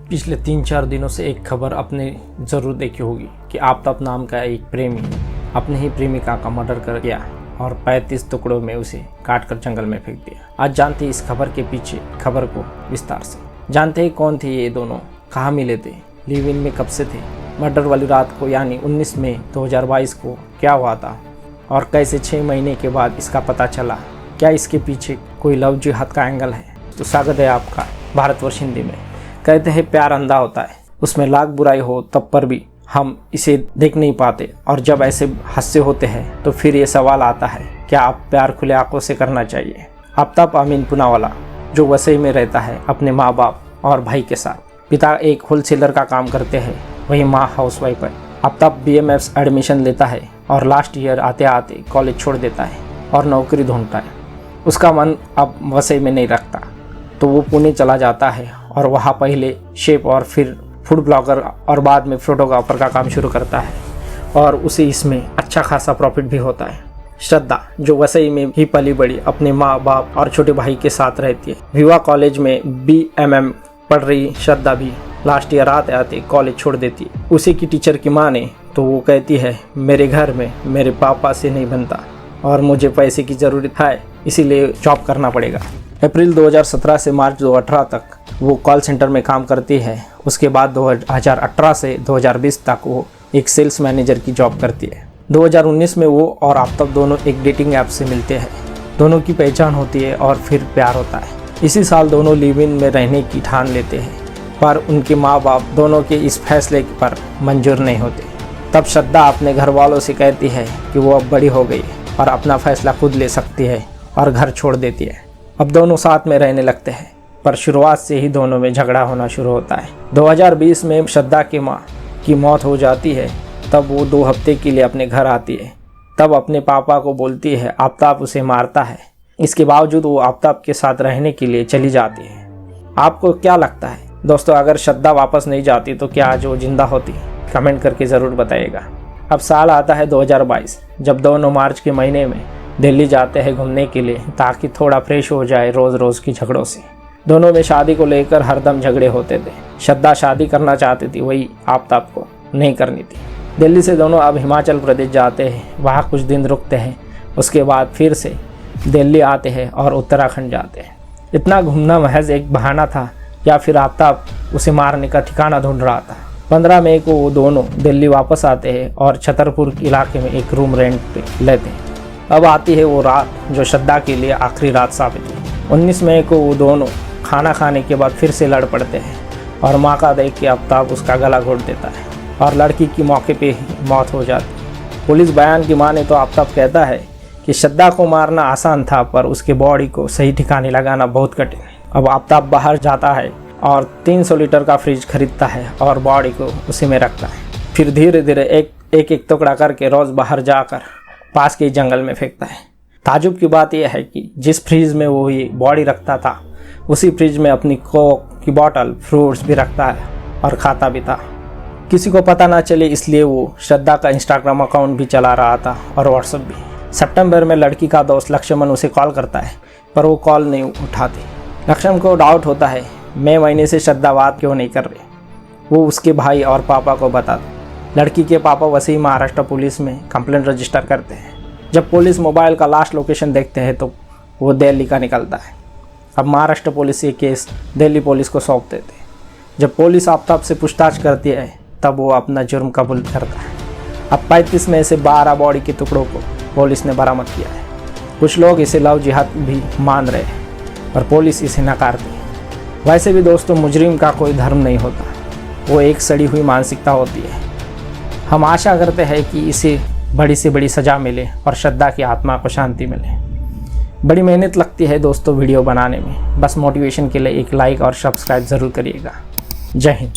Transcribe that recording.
पिछले 3-4 दिनों से एक खबर आपने ज़रूर देखी होगी कि आफताब नाम का एक प्रेमी अपनी ही प्रेमिका का मर्डर कर गया और 35 टुकड़ों में उसे काटकर जंगल में फेंक दिया। आज जानते हैं इस खबर के पीछे खबर को विस्तार से। जानते हैं कौन थे ये दोनों, कहाँ मिले थे, लिव इन में कब से थे, मर्डर वाली रात को यानी 19 मई 2022 को क्या हुआ था और कैसे 6 महीने के बाद इसका पता चला। क्या इसके पीछे कोई लव जिहाद का एंगल है? तो स्वागत है आपका भारतवर्ष हिंदी में। कहते हैं प्यार अंधा होता है, उसमें लाख बुराई हो तब पर भी हम इसे देख नहीं पाते, और जब ऐसे हादसे होते हैं तो फिर ये सवाल आता है, क्या आप प्यार खुले आंखों से करना चाहिए? आफताब अमीन पूनावाला जो वसई में रहता है अपने माँ बाप और भाई के साथ। पिता एक होलसेलर का काम करते हैं, वही माँ हाउसवाइफ है। आफताब BMS एडमिशन लेता है और लास्ट ईयर आते आते कॉलेज छोड़ देता है और नौकरी ढूंढता है। उसका मन अब वसई में नहीं रखता तो वो पुणे चला जाता है और वहाँ पहले शेफ और फिर फूड ब्लॉगर और बाद में फोटोग्राफर का काम शुरू करता है और उसे इसमें अच्छा खासा प्रॉफिट भी होता है। श्रद्धा जो वसई में ही पली बड़ी अपने माँ बाप और छोटे भाई के साथ रहती है। विवाह कॉलेज में BMM पढ़ रही श्रद्धा भी लास्ट ईयर आते आते कॉलेज छोड़ देती है। उसी की टीचर की माँ ने तो वो कहती है, मेरे घर में मेरे पापा से नहीं बनता और मुझे पैसे की ज़रूरत है, इसीलिए जॉब करना पड़ेगा। अप्रैल 2017 से मार्च 2018 तक वो कॉल सेंटर में काम करती है। उसके बाद 2018 से 2020 तक वो एक सेल्स मैनेजर की जॉब करती है। 2019 में वो और आफताब दोनों एक डेटिंग ऐप से मिलते हैं। दोनों की पहचान होती है और फिर प्यार होता है। इसी साल दोनों लिव इन में रहने की ठान लेते हैं, पर उनके माँ बाप दोनों के इस फैसले पर मंजूर नहीं होते। तब श्रद्धा अपने घर वालों से कहती है कि वो अब बड़ी हो गई और अपना फैसला खुद ले सकती है और घर छोड़ देती है। अब दोनों साथ में रहने लगते हैं, पर शुरुआत से ही दोनों में झगड़ा होना शुरू होता है। 2020 में श्रद्धा की माँ की मौत हो जाती है। तब वो 2 हफ्ते के लिए अपने घर आती है। तब अपने पापा को बोलती है आफताब उसे मारता है। इसके बावजूद वो आफताब के साथ रहने के लिए चली जाती है। आपको क्या लगता है दोस्तों, अगर श्रद्धा वापस नहीं जाती तो क्या आज वो जिंदा होती? कमेंट करके ज़रूर बताइएगा। अब साल आता है 2022, जब दोनों मार्च के महीने में दिल्ली जाते हैं घूमने के लिए ताकि थोड़ा फ्रेश हो जाए रोज़ रोज़ की झगड़ों से। दोनों में शादी को लेकर हरदम झगड़े होते थे। श्रद्धा शादी करना चाहती थी, वही आफताब को नहीं करनी थी। दिल्ली से दोनों अब हिमाचल प्रदेश जाते हैं, वहाँ कुछ दिन रुकते हैं। उसके बाद फिर से दिल्ली आते हैं और उत्तराखंड जाते हैं। इतना घूमना महज एक बहाना था या फिर आफताब उसे मारने का ठिकाना ढूंढ रहा था? 15 मई को वो दोनों दिल्ली वापस आते हैं और छतरपुर इलाके में एक रूम रेंट पे लेते हैं। अब आती है वो रात जो श्रद्धा के लिए आखिरी रात साबित हुई। 19 मई को वो दोनों खाना खाने के बाद फिर से लड़ पड़ते हैं और माँ का देख के आफताब उसका गला घोट देता है और लड़की की मौके पे ही मौत हो जाती है। पुलिस बयान की माने तो आफताब कहता है कि श्रद्धा को मारना आसान था, पर उसके बॉडी को सही ठिकाने लगाना बहुत कठिन है। अब आफताब बाहर जाता है और 300 लीटर का फ्रिज खरीदता है और बॉडी को उसी में रखता है। फिर धीरे धीरे एक टुकड़ा करके रोज़ बाहर जाकर पास के जंगल में फेंकता है। ताजुब की बात यह है कि जिस फ्रिज में वो ये बॉडी रखता था, उसी फ्रिज में अपनी कोक की बोतल, फ्रूट्स भी रखता है और खाता भी था। किसी को पता ना चले इसलिए वो श्रद्धा का इंस्टाग्राम अकाउंट भी चला रहा था और व्हाट्सएप भी। सितंबर में लड़की का दोस्त लक्ष्मण उसे कॉल करता है, पर वो कॉल नहीं उठाती। लक्ष्मण को डाउट होता है, मई महीने से श्रद्धा बात क्यों नहीं कर रही। वो उसके भाई और पापा को बताता। लड़की के पापा वसई महाराष्ट्र पुलिस में कंप्लेंट रजिस्टर करते हैं। जब पुलिस मोबाइल का लास्ट लोकेशन देखते हैं तो वो दिल्ली का निकलता है। अब महाराष्ट्र पुलिस ये केस दिल्ली पुलिस को सौंप देते हैं। जब पुलिस आफताब से पूछताछ करती है तब वो अपना जुर्म कबूल करता है। अब 35 में से 12 बॉडी के टुकड़ों को पुलिस ने बरामद किया है। कुछ लोग इसे लव जिहाद भी मान रहे हैं, पर पुलिस इसे नकारती है। वैसे भी दोस्तों, मुजरिम का कोई धर्म नहीं होता, वो एक सड़ी हुई मानसिकता होती है। हम आशा करते हैं कि इसे बड़ी से बड़ी सज़ा मिले और श्रद्धा की आत्मा को शांति मिले। बड़ी मेहनत लगती है दोस्तों वीडियो बनाने में, बस मोटिवेशन के लिए एक लाइक और सब्सक्राइब ज़रूर करिएगा। जय हिंद।